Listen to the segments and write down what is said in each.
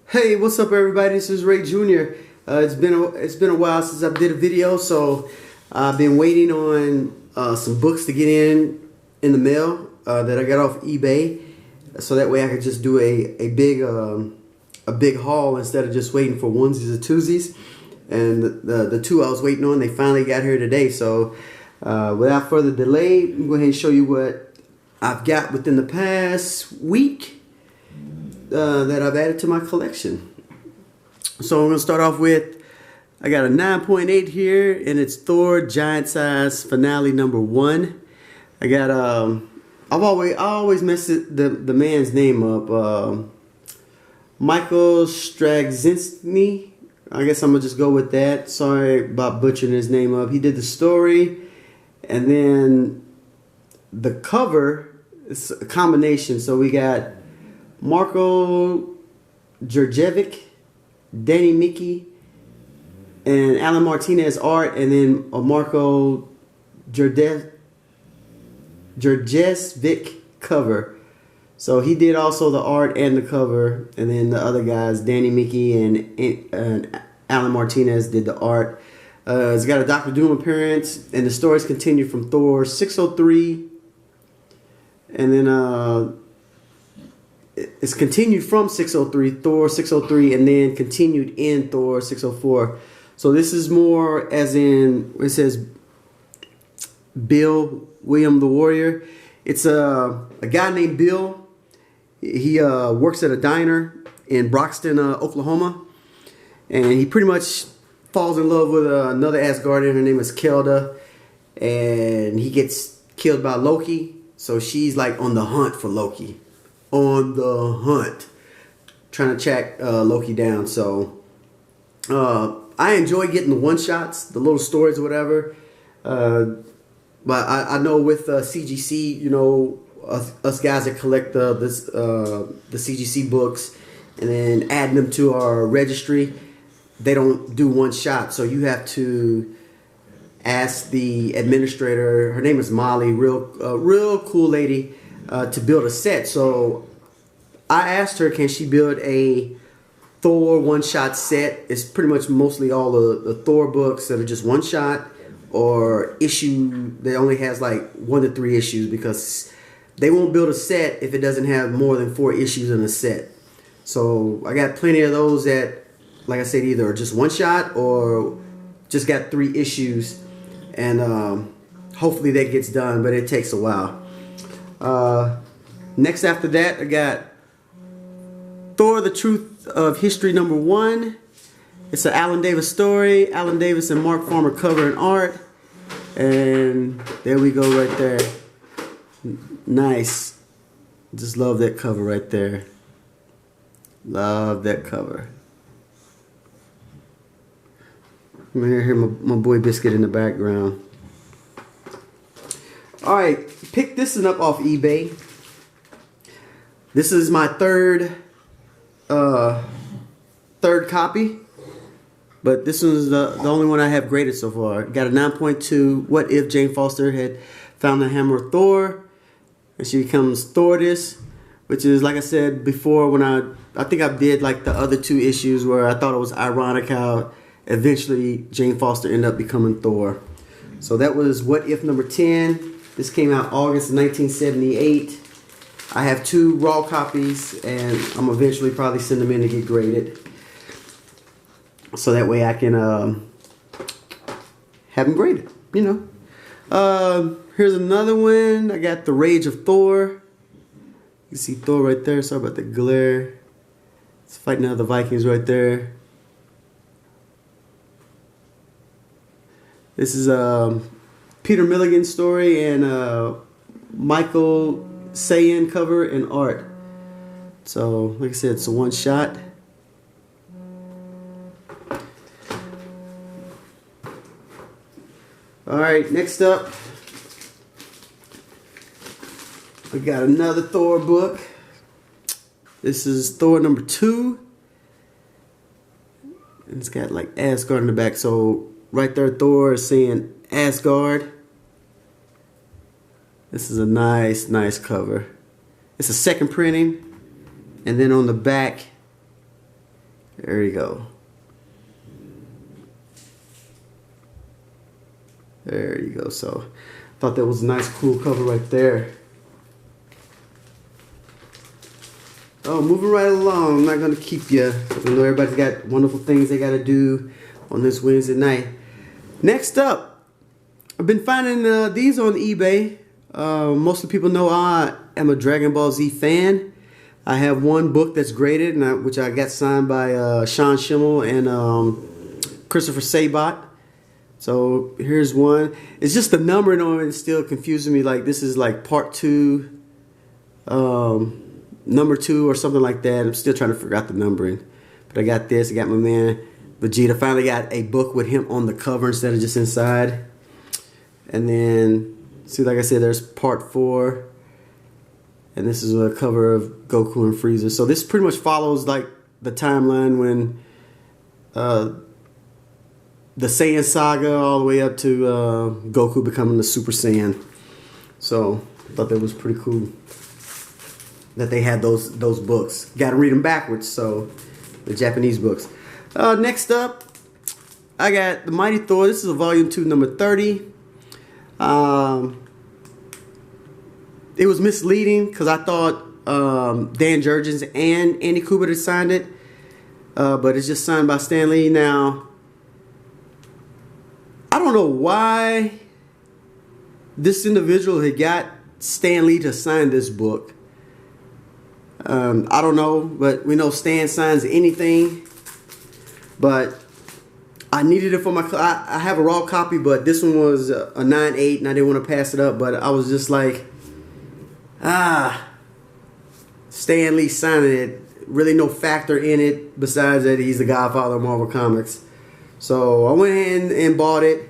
Hey, what's up, everybody? This is Ray Jr. It's been a while since I did a video, so I've been waiting on some books to get in the mail that I got off eBay, so that way I could just do a big haul instead of just waiting for onesies or twosies. And the two I was waiting on, they finally got here today. So without further delay, I'm going to go ahead and show you what I've got within the past week that I've added to my collection. So I'm going to start off with, I got a 9.8 here, and it's Thor Giant Size Finale #1. I got I always mess the man's name up. Michael Straczynski. I guess I'm gonna just go with that. Sorry about butchering his name up. He did the story, and then the cover is a combination. So we got Marko Djurjevic, Danny Mickey, and Alan Martinez art, and then a Marko Djurjevic cover. So he did also the art and the cover, and then the other guys, Danny Mickey and Alan Martinez, did the art. It's got a Doctor Doom appearance, and the stories continue from Thor 603, and then it's continued from 603, Thor 603, and then continued in Thor 604. So this is more as in, it says Bill William the Warrior. It's a guy named Bill. He works at a diner in Broxton, Oklahoma, and he pretty much falls in love with another Asgardian. Her name is Kelda, and he gets killed by Loki. So she's like on the hunt for Loki, on the hunt, trying to track Loki down. So I enjoy getting the one shots, the little stories or whatever. But I know with CGC, you know, us guys that collect the CGC books and then adding them to our registry, they don't do one shot. So you have to ask the administrator. Her name is Molly, real cool lady, to build a set. So I asked her, can she build a Thor one-shot set? It's pretty much mostly all the Thor books that are just one shot, or issue that only has like 1 to 3 issues, because they won't build a set if it doesn't have more than 4 issues in a set. So I got plenty of those that, like I said, either are just one shot or just got 3 issues, and hopefully that gets done, but it takes a while. Next after that, I got Thor: The Truth of History #1. It's an Alan Davis story. Alan Davis and Mark Farmer cover and art. And there we go right there. Nice. Just love that cover right there. Love that cover. I'm going to hear my boy Biscuit in the background. Alright, pick this one up off eBay. This is my third copy. But this one's the only one I have graded so far. Got a 9.2. What if Jane Foster had found the hammer of Thor, and she becomes Thordis, which is, like I said before, when I think I did like the other 2 issues where I thought it was ironic how eventually Jane Foster ended up becoming Thor. So that was What If #10. This came out August 1978. I have 2 raw copies, and I'm eventually probably send them in to get graded, so that way I can have them graded, you know. Here's another one. I got The Rage of Thor. You can see Thor right there. Sorry about the glare. It's fighting out the Vikings right there. This is Peter Milligan's story, and Michael Sayan cover and art. So, like I said, it's a one shot. Alright, next up, we got another Thor book. This is Thor #2. And it's got like Asgard in the back. So right there, Thor is saying Asgard. This is a nice cover. It's a second printing. And then on the back, There you go. There you go. So, thought that was a nice, cool cover right there. Oh, moving right along. I'm not going to keep you. I know everybody's got wonderful things they got to do on this Wednesday night. Next up, I've been finding these on eBay. Most of the people know I am a Dragon Ball Z fan. I have one book that's graded, which I got signed by Sean Schimmel and Christopher Sabat. So here's one. It's just the numbering on it is still confusing me. Like this is like part 2, number 2 or something like that. I'm still trying to figure out the numbering. But I got this. I got my man Vegeta. Finally got a book with him on the cover instead of just inside. And then, see, like I said, there's part 4. And this is a cover of Goku and Frieza. So this pretty much follows like the timeline when the Saiyan saga all the way up to Goku becoming the Super Saiyan. So I thought that was pretty cool that they had those books. Got to read them backwards, so the Japanese books. Next up, I got the Mighty Thor. This is a volume 2, number 30. It was misleading because I thought Dan Jurgens and Andy Kubert had signed it, but it's just signed by Stan Lee. Now, I don't know why this individual had got Stan Lee to sign this book. I don't know, but we know Stan signs anything. But I needed it for my... I have a raw copy, but this one was a 9.8, and I didn't want to pass it up. But I was just like, Stan Lee signing it. Really no factor in it besides that he's the godfather of Marvel Comics. So I went in and bought it.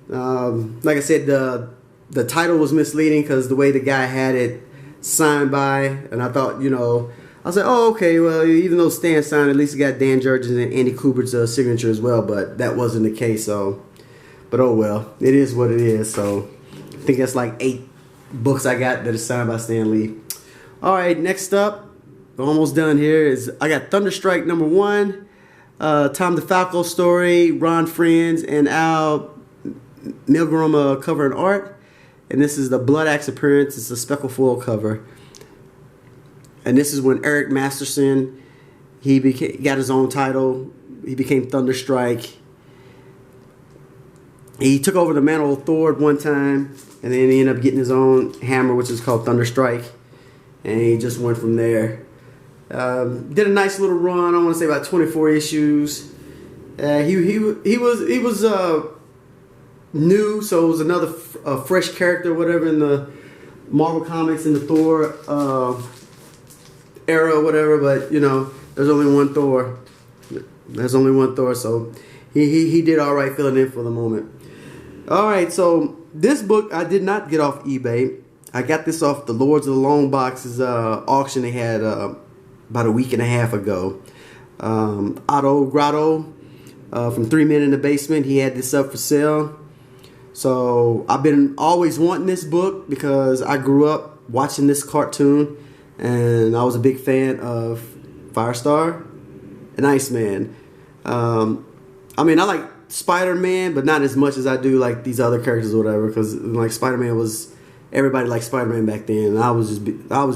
Like I said, the title was misleading because the way the guy had it signed by, and I thought, you know, I was like, oh, okay, well, even though Stan signed, at least he got Dan Jurgens and Andy Kubert's signature as well, but that wasn't the case, so, but oh well, it is what it is. So I think that's like 8 books I got that are signed by Stan Lee. Alright, next up, we're almost done here, is I got Thunderstrike number 1, Tom DeFalco story, Ron Friends, and Al Milgrom cover and art. And this is the Blood Axe appearance. It's a speckle foil cover. And this is when Eric Masterson, got his own title. He became Thunderstrike. He took over the mantle of Thor at one time, and then he ended up getting his own hammer, which is called Thunderstrike. And he just went from there. Did a nice little run. I want to say about 24 issues. He was new, so it was another fresh character, whatever, in the Marvel Comics in the Thor era, or whatever. But you know, there's only one Thor. There's only one Thor, so he did all right filling in for the moment. All right, so this book I did not get off eBay. I got this off the Lords of the Long Boxes auction they had about a week and a half ago. Otto Grotto from 3 Men in the Basement, he had this up for sale. So I've been always wanting this book because I grew up watching this cartoon, and I was a big fan of Firestar and Iceman. I mean, I like Spider-Man, but not as much as I do like these other characters or whatever. Because like Spider-Man was, everybody liked Spider-Man back then, and I was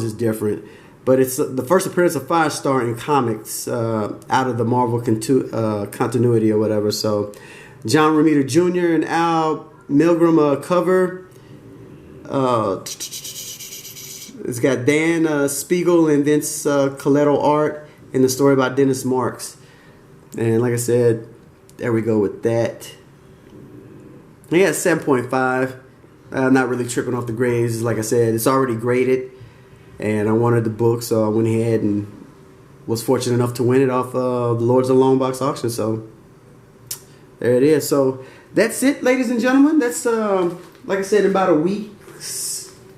just different. But it's the first appearance of Firestar in comics out of the Marvel continuity or whatever. So John Romita Jr. and Al Milgrom cover. It's got Dan Spiegel and Vince Coletto art, and the story by Dennis Marks. And like I said, there we go with that. I got 7.5. I'm not really tripping off the grades. Like I said, it's already graded, and I wanted the book, so I went ahead and was fortunate enough to win it off the Lords of the Long Box auction. So there it is. So that's it, ladies and gentlemen. That's like I said, about a week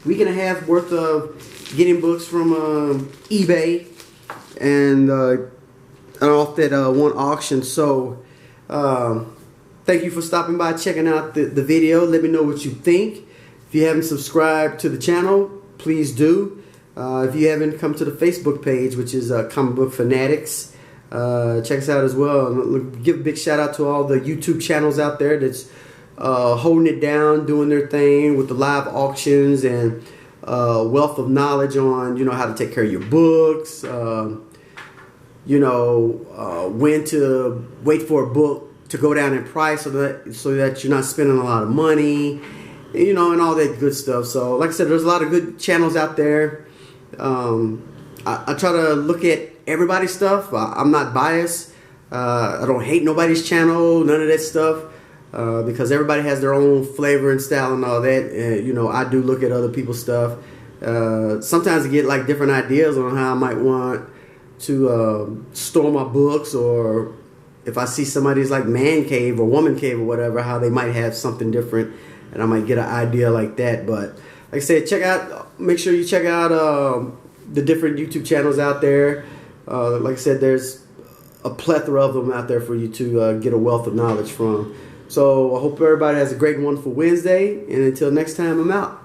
and a half worth of getting books from eBay and off that one auction. So thank you for stopping by, checking out the video. Let me know what you think. If you haven't subscribed to the channel, please do. If you haven't come to the Facebook page, which is Comic Book Fanatics, check us out as well. And give a big shout out to all the YouTube channels out there that's holding it down, doing their thing with the live auctions and wealth of knowledge on, you know, how to take care of your books, you know, when to wait for a book to go down in price so that you're not spending a lot of money, you know, and all that good stuff. So like I said, there's a lot of good channels out there. I try to look at everybody's stuff. I'm not biased. I don't hate nobody's channel, none of that stuff, because everybody has their own flavor and style and all that. You know, I do look at other people's stuff. Sometimes I get like different ideas on how I might want to store my books, or if I see somebody's like man cave or woman cave or whatever, how they might have something different, and I might get an idea like that. But like I said, make sure you check out the different YouTube channels out there. Like I said, there's a plethora of them out there for you to get a wealth of knowledge from. So I hope everybody has a great and wonderful Wednesday, and until next time, I'm out.